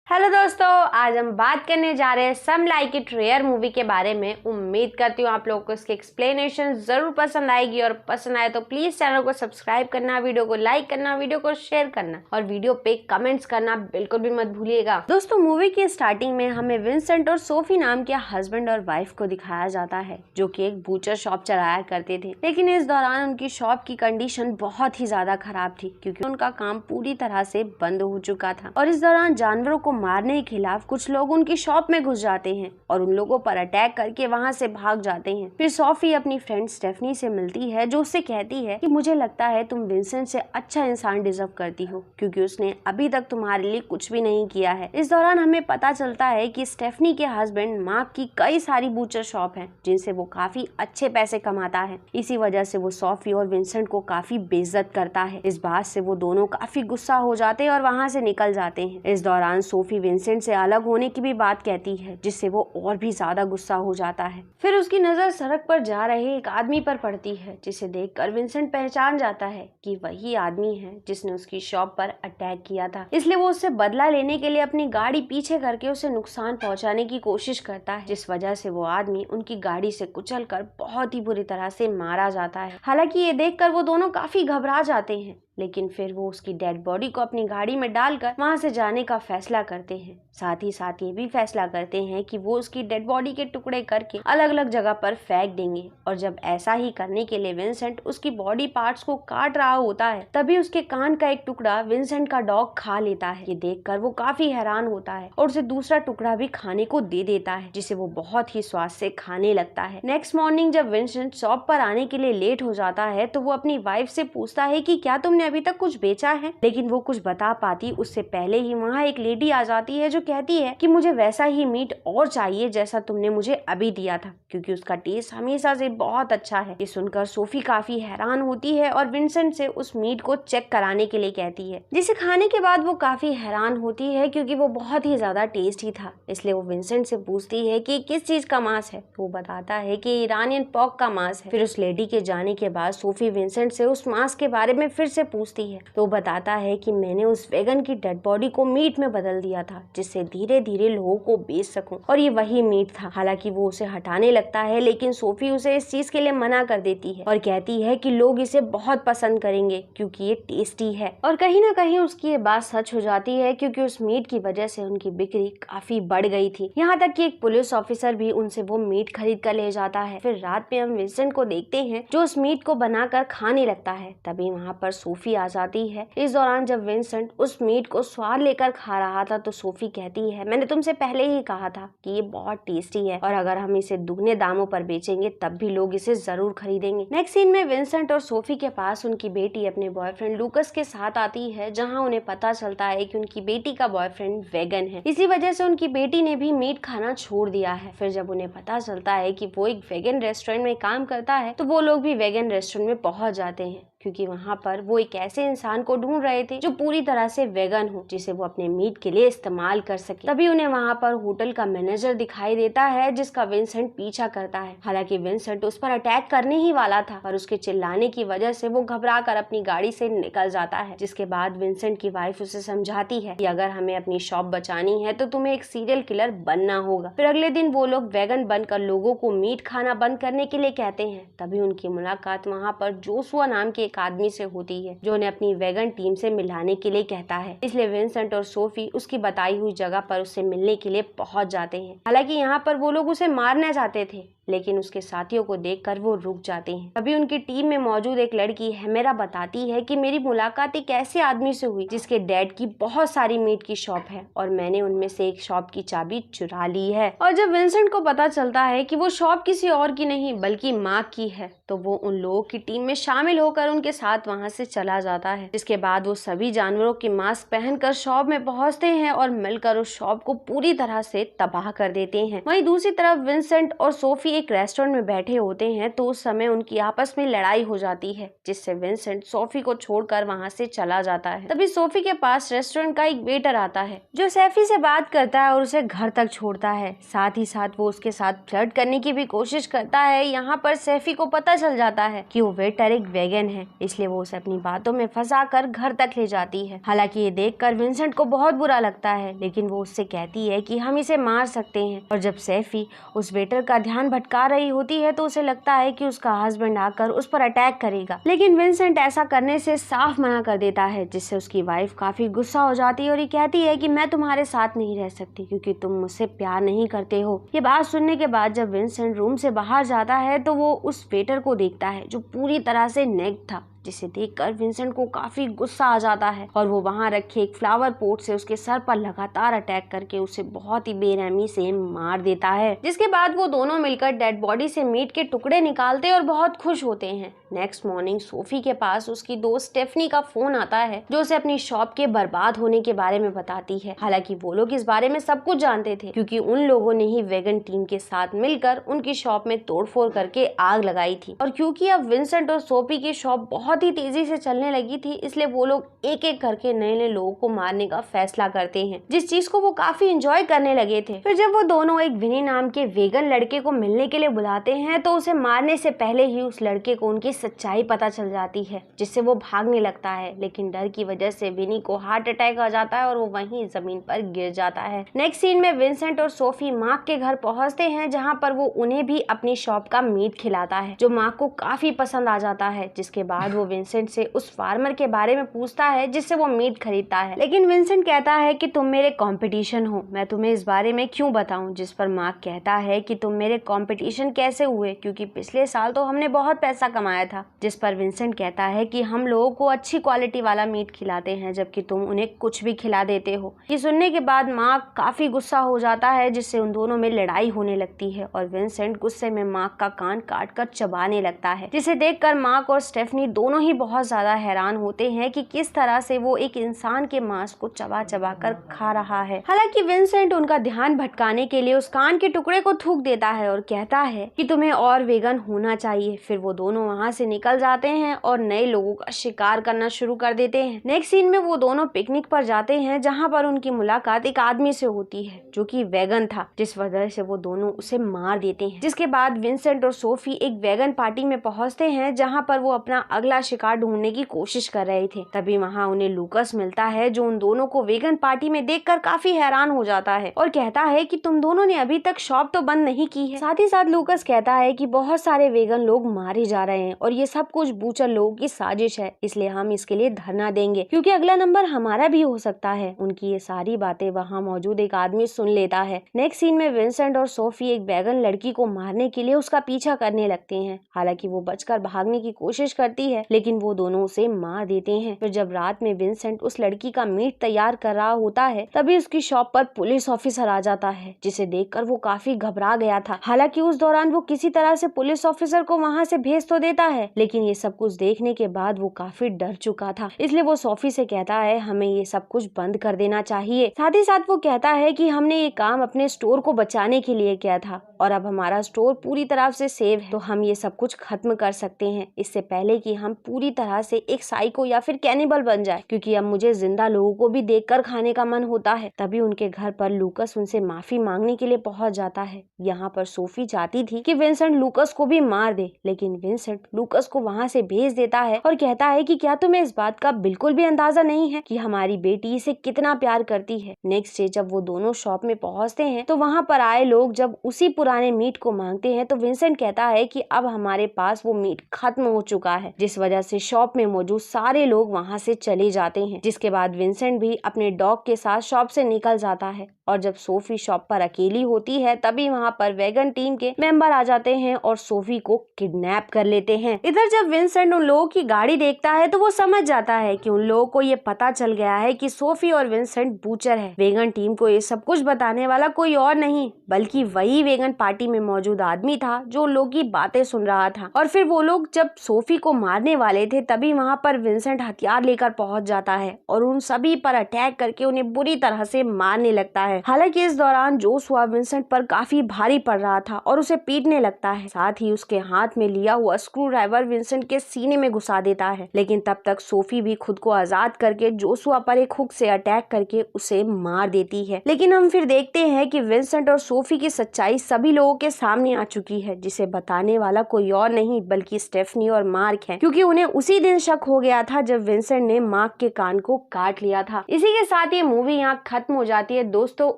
Hello दोस्तों, आज हम बात करने जा रहे हैं some like it rare movie के बारे में। उम्मीद करती हूँ आप लोगों को इसकी एक्सप्लेनेशन जरूर पसंद आएगी और पसंद आए तो प्लीज चैनल को सब्सक्राइब करना, वीडियो को लाइक करना, वीडियो को शेयर करना और वीडियो पे कमेंट्स करना बिल्कुल भी मत भूलिएगा। दोस्तों, मूवी की स्टार्टिंग में हमें विंसेंट और सोफी नाम के हस्बैंड और वाइफ को दिखाया जाता है, जो की एक बूचर शॉप चलाया करते थे। लेकिन इस दौरान उनकी शॉप की कंडीशन बहुत ही ज्यादा खराब थी, क्योंकि उनका काम पूरी तरह से बंद हो चुका था। और इस दौरान जानवरों को मारने के खिलाफ कुछ लोग उनकी शॉप में घुस जाते हैं और उन लोगों पर अटैक करके वहां से भाग जाते हैं। फिर सोफी अपनी फ्रेंड स्टेफनी से मिलती है, जो उससे कहती है कि मुझे लगता है तुम विंसेंट से अच्छा इंसान डिजर्व करती हो, क्योंकि उसने अभी तक तुम्हारे लिए कुछ भी नहीं किया है। इस दौरान हमें पता चलता है कि स्टेफनी के हस्बैंड मार्क की कई सारी बूचर शॉप है, जिनसे वो काफी अच्छे पैसे कमाता है। इसी वजह से वो सोफी और विंसेंट को काफी बेइज्जत करता है। इस बात से वो दोनों काफी गुस्सा हो जाते हैं और वहाँ से निकल जाते हैं। इस दौरान सोफी विंसेंट से अलग होने की भी बात कहती है, जिससे वो और भी ज्यादा गुस्सा हो जाता है। फिर उसकी नजर सड़क पर जा रहे एक आदमी पर पड़ती है, जिसे देखकर विंसेंट पहचान जाता है कि वही आदमी है जिसने उसकी शॉप पर अटैक किया था। इसलिए वो उससे बदला लेने के लिए अपनी गाड़ी पीछे करके उसे नुकसान पहुंचाने की कोशिश करता है, जिस वजह से वो आदमी उनकी गाड़ी से कुचलकर बहुत ही बुरी तरह से मारा जाता है। हालांकि ये देखकर वो दोनों काफी घबरा जाते हैं, लेकिन फिर वो उसकी डेड बॉडी को अपनी गाड़ी में डालकर वहां से जाने का फैसला करते हैं। साथ ही साथ ये भी फैसला करते हैं कि वो उसकी डेड बॉडी के टुकड़े करके अलग अलग जगह पर फेंक देंगे। और जब ऐसा ही करने के लिए विंसेंट उसकी बॉडी पार्ट्स को काट रहा होता है, तभी उसके कान का एक टुकड़ा विंसेंट का डॉग खा लेता है। ये देखकर वो काफी हैरान होता है और उसे दूसरा टुकड़ा भी खाने को दे देता है, जिसे वो बहुत ही स्वाद से खाने लगता है। नेक्स्ट मॉर्निंग जब विंसेंट शॉप पर आने के लिए लेट हो जाता है, तो वो अपनी वाइफ से पूछता है कि क्या तुमने अभी तक कुछ बेचा है। लेकिन वो कुछ बता पाती उससे पहले ही वहाँ एक लेडी आ जाती है, जो कहती है कि मुझे वैसा ही मीट और चाहिए जैसा तुमने मुझे अभी दिया था, क्योंकि उसका टेस्ट हमेशा से बहुत अच्छा है। ये सुनकर सोफी काफी हैरान होती है और विंसेंट से उस मीट को चेक कराने के लिए कहती है, जिसे खाने के बाद वो काफी हैरान होती है, क्योंकि वो बहुत ही ज्यादा टेस्टी था। इसलिए वो विंसेंट से पूछती है कि किस चीज का मांस है। वो बताता है कि ईरानियन पॉर्क का मांस है। फिर उस लेडी के जाने के बाद सोफी विंसेंट से उस मांस के बारे में फिर से पूछती है, तो बताता है कि मैंने उस वेगन की डेड बॉडी को मीट में बदल दिया था, जिससे धीरे धीरे लोगों को बेच सकूं, और ये वही मीट था। हालांकि वो उसे हटाने लगता है, लेकिन सोफी उसे इस चीज के लिए मना कर देती है और कहती है कि लोग इसे बहुत पसंद करेंगे क्योंकि ये टेस्टी है। और कहीं ना कहीं उसकी ये बात सच हो जाती है, क्योंकि उस मीट की वजह से उनकी बिक्री काफी बढ़ गई थी। यहाँ तक कि एक पुलिस ऑफिसर भी उनसे वो मीट खरीद कर ले जाता है। फिर रात में हम विंसेंट को देखते हैं, जो उस मीट को बनाकर खाने लगता है। तभी वहाँ पर सोफी आ जाती है। इस दौरान जब विंसेंट उस मीट को स्वाद लेकर खा रहा था, तो सोफी कहती है, मैंने तुमसे पहले ही कहा था कि ये बहुत टेस्टी है और अगर हम इसे दुगने दामों पर बेचेंगे तब भी लोग इसे जरूर खरीदेंगे। नेक्स्ट सीन में विंसेंट और सोफी के पास उनकी बेटी अपने बॉयफ्रेंड लूकस के साथ आती है, जहाँ उन्हें पता चलता है कि उनकी बेटी का बॉयफ्रेंड वेगन है। इसी वजह से उनकी बेटी ने भी मीट खाना छोड़ दिया है। फिर जब उन्हें पता चलता है कि वो एक वेगन रेस्टोरेंट में काम करता है, तो वो लोग भी वेगन रेस्टोरेंट में पहुंच जाते हैं, क्योंकि वहाँ पर वो एक ऐसे इंसान को ढूंढ रहे थे जो पूरी तरह से वेगन हो, जिसे वो अपने मीट के लिए इस्तेमाल कर सके। तभी उन्हें वहाँ पर होटल का मैनेजर दिखाई देता है, जिसका विंसेंट पीछा करता है। हालांकि विंसेंट उस पर अटैक करने ही वाला था, पर उसके चिल्लाने की वजह से वो घबरा कर अपनी गाड़ी से निकल जाता है। जिसके बाद विंसेंट की वाइफ उसे समझाती है कि अगर हमें अपनी शॉप बचानी है तो तुम्हें एक सीरियल किलर बनना होगा। फिर अगले दिन वो लोग वेगन बनकर लोगों को मीट खाना बंद करने के लिए कहते हैं। तभी उनकी मुलाकात वहाँ पर जोशुआ नाम के एक आदमी से होती है, जो उन्हें अपनी वेगन टीम से मिलाने के लिए कहता है। इसलिए विंसेंट और सोफी उसकी बताई हुई जगह पर उससे मिलने के लिए पहुंच जाते हैं। हालांकि यहाँ पर वो लोग उसे मारना चाहते थे, लेकिन उसके साथियों को देखकर वो रुक जाते हैं। तभी उनकी टीम में मौजूद एक लड़की हेमेरा बताती है कि मेरी मुलाकात एक ऐसे आदमी से हुई जिसके डैड की बहुत सारी मीट की शॉप है और मैंने उनमें से एक शॉप की चाबी चुरा ली है। और जब विंसेंट को पता चलता है कि वो शॉप किसी और की नहीं बल्कि मार्क की है, तो वो उन लोगों की टीम में शामिल होकर उनके साथ वहाँ से चला जाता है। जिसके बाद वो सभी जानवरों के मास्क पहनकर शॉप में पहुँचते हैं और मिलकर उस शॉप को पूरी तरह से तबाह कर देते हैं। वहीं दूसरी तरफ विंसेंट और सोफी एक रेस्टोरेंट में बैठे होते हैं तो उस समय उनकी आपस में लड़ाई हो जाती है, जिससे विंसेंट सोफी को छोड़कर वहां से चला जाता है। तभी सोफी के पास रेस्टोरेंट का एक वेटर आता है जो सैफी से बात करता है और उसे घर तक छोड़ता है। साथ ही साथ वो उसके साथ फ्लर्ट करने की भी कोशिश करता है। यहाँ पर सैफी को पता चल जाता है कि वो वेटर एक वेगन है, इसलिए वो उसे अपनी बातों में फंसा कर घर तक ले जाती है। हालांकि ये देखकर विंसेंट को बहुत बुरा लगता है, लेकिन वो उससे कहती है कि हम इसे मार सकते हैं। और जब सैफी उस वेटर का ध्यान भटका रही होती है तो उसे लगता है कि उसका हस्बैंड आकर उस पर अटैक करेगा, लेकिन विंसेंट ऐसा करने से साफ मना कर देता है, जिससे उसकी वाइफ काफी गुस्सा हो जाती है और ये कहती है कि मैं तुम्हारे साथ नहीं रह सकती क्योंकि तुम मुझसे प्यार नहीं करते हो। ये बात सुनने के बाद जब विंसेंट रूम से बाहर जाता है तो वो उस वेटर को देखता है जो पूरी तरह से नेक्ड था, जिसे देखकर विंसेंट को काफी गुस्सा आ जाता है और वो वहां रखे एक फ्लावर पॉट से उसके सर पर लगातार अटैक करके उसे बहुत ही बेरहमी से मार देता है। जिसके बाद वो दोनों मिलकर डेड बॉडी से मीट के टुकड़े निकालते और बहुत खुश होते हैं। नेक्स्ट मॉर्निंग सोफी के पास उसकी दोस्त स्टेफनी का फोन आता है जो उसे अपनी शॉप के बर्बाद होने के बारे में बताती है। हालांकि वो लोग इस बारे में सब कुछ जानते थे क्योंकि उन लोगों ने ही वेगन टीम के साथ मिलकर उनकी शॉप में तोड़फोड़ करके आग लगाई थी। और क्योंकि अब विंसेंट और सोफी की शॉप बहुत ही तेजी से चलने लगी थी, इसलिए वो लोग एक एक करके नए नए लोगों को मारने का फैसला करते हैं, जिस चीज को वो काफी एंजॉय करने लगे थे। फिर जब वो दोनों एक विनी नाम के वेगन लड़के को मिलने के लिए बुलाते हैं तो उसे मारने से पहले ही उस लड़के को उनकी सच्चाई पता चल जाती है, जिससे वो भागने लगता है, लेकिन डर की वजह से विनी को हार्ट अटैक आ जाता है और वो वहीं जमीन पर गिर जाता है। नेक्स्ट सीन में विंसेंट और सोफी मार्क के घर पहुंचते हैं जहां पर वो उन्हें भी अपनी शॉप का मीट खिलाता है जो मार्क को काफी पसंद आ जाता है। जिसके बाद वो विंसेंट से उस फार्मर के बारे में पूछता है जिससे वो मीट खरीदता है, लेकिन विंसेंट कहता है कि तुम मेरे कंपटीशन हो, मैं तुम्हें इस बारे में क्यों बताऊं। जिस पर मार्क कहता है कि तुम मेरे कंपटीशन कैसे हुए, क्योंकि पिछले साल तो हमने बहुत पैसा कमाया था। जिस पर विंसेंट कहता है कि हम लोगों को अच्छी क्वालिटी वाला मीट खिलाते हैं जबकि तुम उन्हें कुछ भी खिला देते हो। ये सुनने के बाद मार्क काफी गुस्सा हो जाता है, जिससे उन दोनों में लड़ाई होने लगती है और विंसेंट गुस्से में मार्क का कान काट कर चबाने लगता है, जिसे देखकर मार्क और स्टेफनी दोनों ही बहुत ज्यादा हैरान होते हैं कि किस तरह से वो एक इंसान के मांस को चबा चबा कर खा रहा है। हालांकि विंसेंट उनका ध्यान भटकाने के लिए उस कान के टुकड़े को थूक देता है और कहता है कि तुम्हें और वेगन होना चाहिए। फिर वो दोनों वहाँ से निकल जाते हैं और नए लोगों का शिकार करना शुरू कर देते हैं। नेक्स्ट सीन में वो दोनों पिकनिक पर जाते हैं जहाँ पर उनकी मुलाकात एक आदमी से होती है जो कि वेगन था, जिस वजह से वो दोनों उसे मार देते हैं। जिसके बाद विंसेंट और सोफी एक वेगन पार्टी में पहुंचते हैं जहाँ पर वो अपना अगला शिकार ढूंढने की कोशिश कर रहे थे। तभी वहाँ उन्हें लूकस मिलता है जो उन दोनों को वेगन पार्टी में देखकर काफी हैरान हो जाता है और कहता है कि तुम दोनों ने अभी तक शॉप तो बंद नहीं की है। साथ ही साथ लूकस कहता है कि बहुत सारे वेगन लोग मारे जा रहे हैं और ये सब कुछ बूचर लोगों की साजिश है, इसलिए हम इसके लिए धरना देंगे क्योंकि अगला नंबर हमारा भी हो सकता है। उनकी ये सारी बातें वहाँ मौजूद एक आदमी सुन लेता है। नेक्स्ट सीन में विंसेंट और सोफी एक वेगन लड़की को मारने के लिए उसका पीछा करने लगते हैं। हालांकि वो बचकर भागने की कोशिश करती है, लेकिन वो दोनों उसे मार देते हैं। फिर जब रात में विंसेंट उस लड़की का मीट तैयार कर रहा होता है तभी उसकी शॉप पर पुलिस ऑफिसर आ जाता है, जिसे देखकर वो काफी घबरा गया था। हालांकि उस दौरान वो किसी तरह से पुलिस ऑफिसर को वहाँ से भेज तो देता है, लेकिन ये सब कुछ देखने के बाद वो काफी डर चुका था, इसलिए वो सोफी से कहता है हमें ये सब कुछ बंद कर देना चाहिए। साथ ही साथ वो कहता है कि हमने ये काम अपने स्टोर को बचाने के लिए किया था और अब हमारा स्टोर पूरी तरह से सेव है, तो हम ये सब कुछ खत्म कर सकते हैं इससे पहले कि हम पूरी तरह से एक साइको या फिर कैनिबल बन जाए, क्योंकि अब मुझे जिंदा लोगों को भी देखकर खाने का मन होता है। तभी उनके घर पर लूकस उनसे माफी मांगने के लिए पहुंच जाता है। यहाँ पर सोफी चाहती थी कि विंसेंट लूकस को भी मार दे, लेकिन विंसेंट लूकस को वहाँ से भेज देता है और कहता है कि क्या तुम्हें इस बात का बिल्कुल भी अंदाजा नहीं है कि हमारी बेटी इसे कितना प्यार करती है। नेक्स्ट डे जब वो दोनों शॉप में पहुँचते हैं तो वहाँ पर आए लोग जब उसी पुराने मीट को मांगते हैं तो विंसेंट कहता है कि अब हमारे पास वो मीट खत्म हो चुका है, जिस वजह से शॉप में मौजूद सारे लोग वहाँ से चले जाते हैं। जिसके बाद विंसेंट भी अपने डॉग के साथ शॉप से निकल जाता है और जब सोफी शॉप पर अकेली होती है तभी वहाँ पर वेगन टीम के मेंबर आ जाते हैं और सोफी को किडनैप कर लेते हैं। इधर जब विंसेंट उन लोगों की गाड़ी देखता है तो वो समझ जाता है कि उन लोगों को ये पता चल गया है कि सोफी और विंसेंट बूचर है। वेगन टीम को ये सब कुछ बताने वाला कोई और नहीं बल्कि वही वेगन पार्टी में मौजूद आदमी था जो लोगों की बातें सुन रहा था। और फिर वो लोग जब सोफी को मारने वाले थे तभी वहाँ पर विंसेंट हथियार लेकर पहुंच जाता है और उन सभी पर अटैक करके उन्हें बुरी तरह से मारने लगता है। है। हालांकि इस दौरान जोशुआ विंसेंट पर काफी भारी पड़ रहा था और उसे पीटने लगता है। साथ ही उसके हाथ में लिया हुआ स्क्रू ड्राइवर विंसेंट के सीने में घुसा देता है। लेकिन तब तक सोफी भी खुद को आजाद करके जोशुआ पर एक हुक से अटैक करके उसे मार देती है। लेकिन हम फिर देखते हैं कि विंसेंट और सोफी की सच्चाई सभी लोगों के सामने आ चुकी है, जिसे बताने वाला कोई और नहीं बल्कि स्टेफनी और मार्क है, क्योंकि उन्हें उसी दिन शक हो गया था जब विंसेंट ने मार्क के कान को काट लिया था। इसी के साथ ये मूवी यहाँ खत्म हो जाती है। दोस्तों,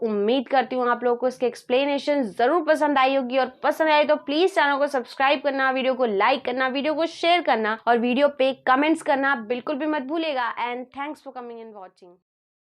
उम्मीद करती हूँ आप लोगों को इसके एक्सप्लेनेशन जरूर पसंद आई होगी, और पसंद आए तो प्लीज चैनल को सब्सक्राइब करना, वीडियो को लाइक करना, वीडियो को शेयर करना और वीडियो पे कमेंट्स करना बिल्कुल भी मत भूलिएगा। And thanks for coming and watching.